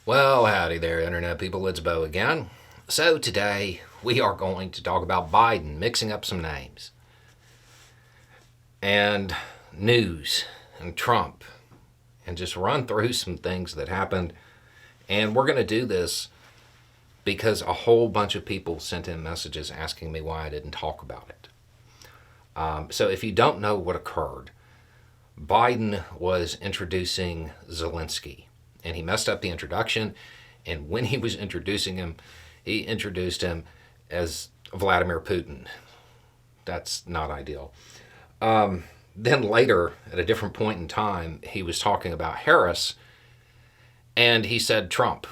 Well, howdy there, Internet people. It's Bo again. So, today we are going to talk about Biden mixing up some names, and news, and Trump, and just run through some things that happened. And we're going to do this because a whole bunch of people sent in messages asking me why I didn't talk about it. So, if you don't know what occurred, Biden was introducing Zelensky, and he messed up the introduction. And when he was introducing him, he introduced him as Vladimir Putin. That's not ideal. Then later, at a different point in time, he was talking about Harris, and he said Trump.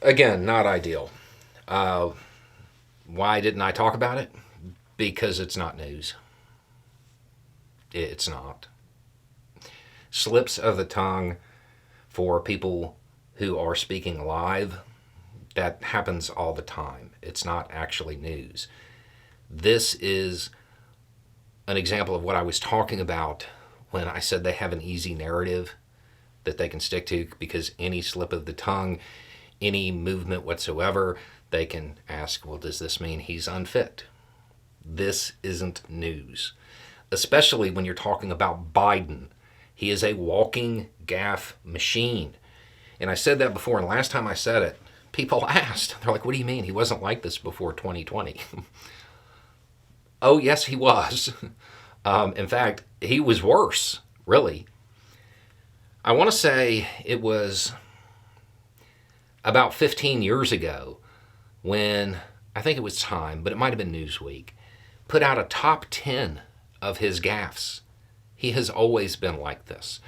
Again, not ideal. Why didn't I talk about it? Because it's not news. It's not. Slips of the tongue for people who are speaking live, that happens all the time. It's not actually news. This is an example of what I was talking about when I said they have an easy narrative that they can stick to, because any slip of the tongue, any movement whatsoever, they can ask, well, does this mean he's unfit? This isn't news, especially when you're talking about Biden. He is a walking gaffe machine. And I said that before, and last time I said it, people asked. They're like, what do you mean? He wasn't like this before 2020. Oh, yes, he was. In fact, he was worse, really. I want to say it was about 15 years ago when, I think it was Time, but it might have been Newsweek, put out a top 10 of his gaffes. He has always been like this.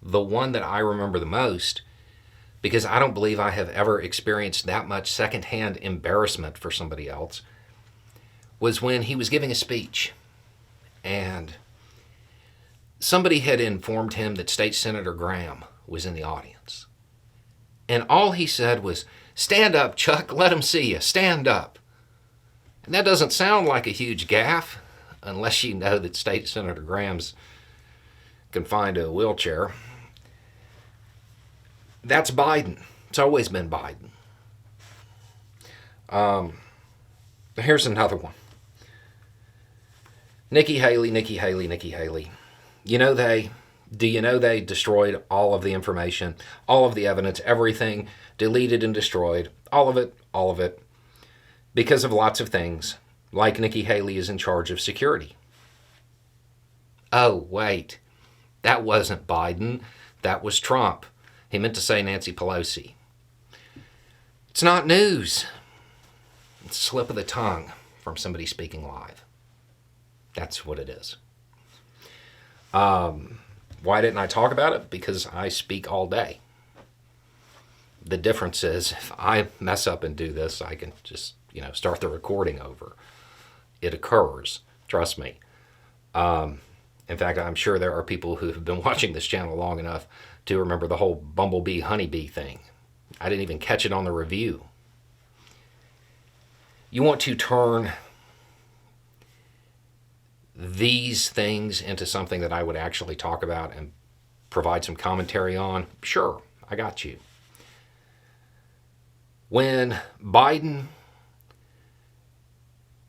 The one that I remember the most, because I don't believe I have ever experienced that much secondhand embarrassment for somebody else, was when he was giving a speech. And somebody had informed him that State Senator Graham was in the audience. And all he said was, "Stand up, Chuck, let him see you, stand up." And that doesn't sound like a huge gaffe, unless you know that State Senator Graham's confined to a wheelchair. That's Biden. It's always been Biden. Here's another one. Nikki Haley. Do you know they destroyed all of the information, all of the evidence, everything, deleted and destroyed, all of it, because of lots of things, like Nikki Haley is in charge of security. Oh, wait. That wasn't Biden. That was Trump. He meant to say Nancy Pelosi. It's not news. It's a slip of the tongue from somebody speaking live. That's what it is. Why didn't I talk about it? Because I speak all day. The difference is, if I mess up and do this, I can just, start the recording over. It occurs. Trust me. In fact, I'm sure there are people who have been watching this channel long enough to remember the whole bumblebee honeybee thing. I didn't even catch it on the review. You want to turn these things into something that I would actually talk about and provide some commentary on? Sure, I got you. When Biden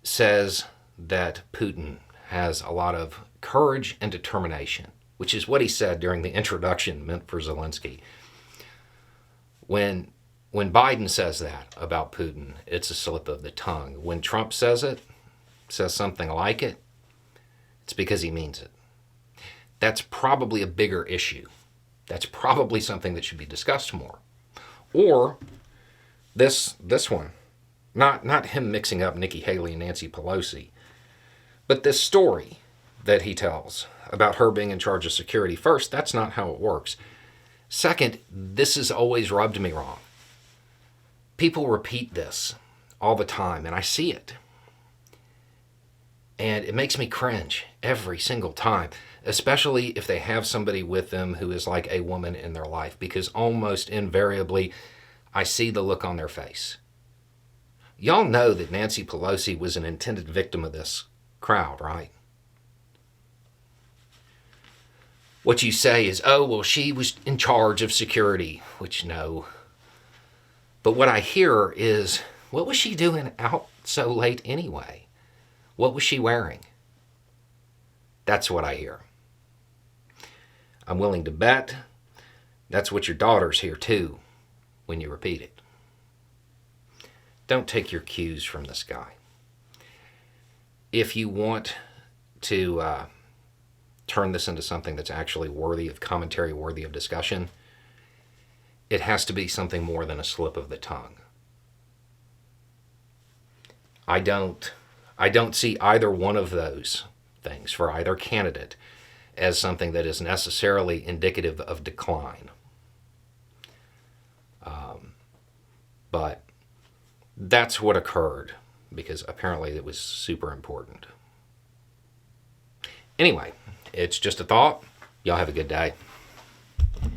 says that Putin has a lot of courage and determination, which is what he said during the introduction meant for Zelensky. When Biden says that about Putin, it's a slip of the tongue. When Trump says something like it, it's because he means it. That's probably a bigger issue. That's probably something that should be discussed more. Or this one, not him mixing up Nikki Haley and Nancy Pelosi, but this story that he tells about her being in charge of security. First, that's not how it works. Second, this has always rubbed me wrong. People repeat this all the time, and I see it. And it makes me cringe every single time, especially if they have somebody with them who is like a woman in their life, because almost invariably I see the look on their face. Y'all know that Nancy Pelosi was an intended victim of this crowd, right? what you say is, oh, well, she was in charge of security, which no. But what I hear is, what was she doing out so late anyway? What was she wearing? That's what I hear. I'm willing to bet that's what your daughters hear too when you repeat it. Don't take your cues from this guy. If you want to turn this into something that's actually worthy of commentary, worthy of discussion, it has to be something more than a slip of the tongue. I don't see either one of those things for either candidate as something that is necessarily indicative of decline. But that's what occurred because apparently it was super important. Anyway, it's just a thought. Y'all have a good day.